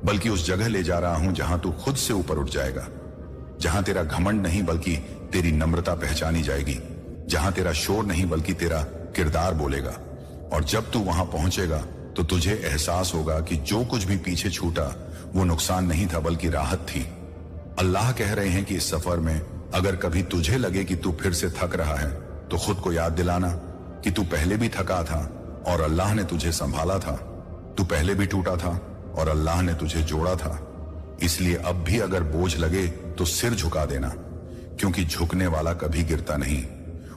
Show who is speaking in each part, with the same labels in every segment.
Speaker 1: बल्कि उस जगह ले जा रहा हूं जहां तू खुद से ऊपर उठ जाएगा, जहां तेरा घमंड नहीं बल्कि तेरी नम्रता पहचानी जाएगी, जहां तेरा शोर नहीं बल्कि तेरा किरदार बोलेगा। और जब तू वहां पहुंचेगा तो तुझे एहसास होगा कि जो कुछ भी पीछे छूटा वो नुकसान नहीं था बल्कि राहत थी। अल्लाह कह रहे हैं कि इस सफर में अगर कभी तुझे लगे कि तू फिर से थक रहा है तो खुद को याद दिलाना कि तू पहले भी थका था और अल्लाह ने तुझे संभाला था। तू पहले भी टूटा था और अल्लाह ने तुझे जोड़ा था। इसलिए अब भी अगर बोझ लगे तो सिर झुका देना, क्योंकि झुकने वाला कभी गिरता नहीं,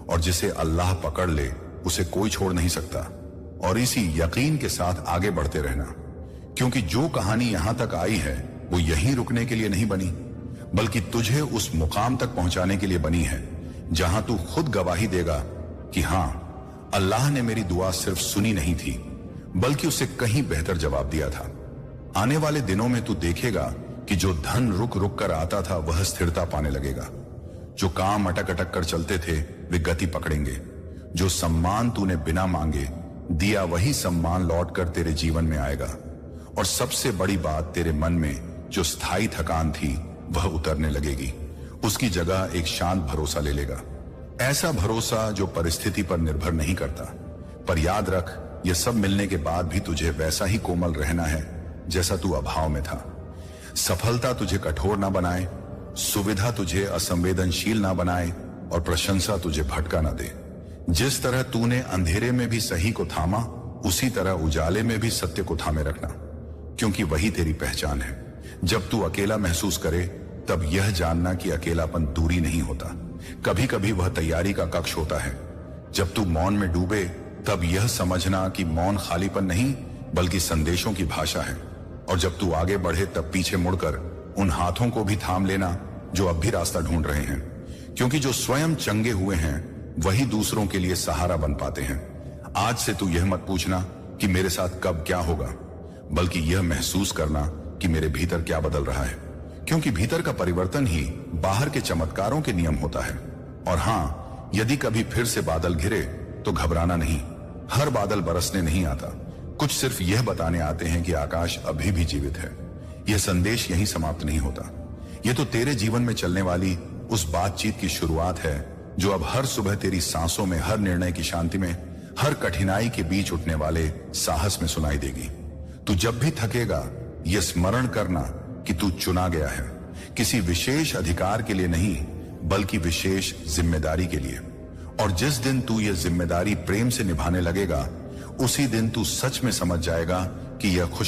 Speaker 1: और जिसे अल्लाह पकड़ ले उसे कोई छोड़ नहीं सकता। और इसी यकीन के साथ आगे बढ़ते रहना, क्योंकि जो कहानी यहां तक आई है वो यहीं रुकने के लिए नहीं बनी, बल्कि तुझे उस मुकाम तक पहुंचाने के लिए बनी है जहां तू खुद गवाही देगा कि हां, अल्लाह ने मेरी दुआ सिर्फ सुनी नहीं थी बल्कि उसे कहीं बेहतर जवाब दिया था। आने वाले दिनों में तू देखेगा कि जो धन रुक रुक कर आता था वह स्थिरता पाने लगेगा, जो काम अटक अटक कर चलते थे वे गति पकड़ेंगे, जो सम्मान तूने बिना मांगे दिया वही सम्मान लौट कर तेरे जीवन में आएगा, और सबसे बड़ी बात, तेरे मन में जो स्थायी थकान थी वह उतरने लगेगी। उसकी जगह एक शांत भरोसा ले लेगा, ऐसा भरोसा जो परिस्थिति पर निर्भर नहीं करता। पर याद रख, यह सब मिलने के बाद भी तुझे वैसा ही कोमल रहना है जैसा तू अभाव में था। सफलता तुझे कठोर ना बनाए, सुविधा तुझे असंवेदनशील ना बनाए, और प्रशंसा तुझे भटका ना दे। जिस तरह तूने अंधेरे में भी सही को थामा, उसी तरह उजाले में भी सत्य को थामे रखना, क्योंकि वही तेरी पहचान है। जब तू अकेला महसूस करे तब यह जानना कि अकेलापन दूरी नहीं होता, कभी कभी वह तैयारी का कक्ष होता है। जब तू मौन में डूबे तब यह समझना कि मौन खालीपन नहीं बल्कि संदेशों की भाषा है। और जब तू आगे बढ़े तब पीछे मुड़कर उन हाथों को भी थाम लेना जो अब भी रास्ता ढूंढ रहे हैं, क्योंकि जो स्वयं चंगे हुए हैं वही दूसरों के लिए सहारा बन पाते हैं। आज से तू यह मत पूछना कि मेरे साथ कब क्या होगा, बल्कि यह महसूस करना कि मेरे भीतर क्या बदल रहा है, क्योंकि भीतर का परिवर्तन ही बाहर के चमत्कारों के नियम होता है। और हां, यदि कभी फिर से बादल घिरे तो घबराना नहीं, हर बादल बरसने नहीं आता, कुछ सिर्फ यह बताने आते हैं कि आकाश अभी भी जीवित है। यह संदेश यहीं समाप्त नहीं होता, यह तो तेरे जीवन में चलने वाली उस बातचीत की शुरुआत है जो अब हर सुबह तेरी सांसों में, हर निर्णय की शांति में, हर कठिनाई के बीच उठने वाले साहस में सुनाई देगी। तू जब भी थकेगा यह स्मरण करना कि तू चुना गया है, किसी विशेष अधिकार के लिए नहीं बल्कि विशेष जिम्मेदारी के लिए। और जिस दिन तू यह जिम्मेदारी प्रेम से निभाने लगेगा उसी दिन तू सच में समझ जाएगा कि यह खुश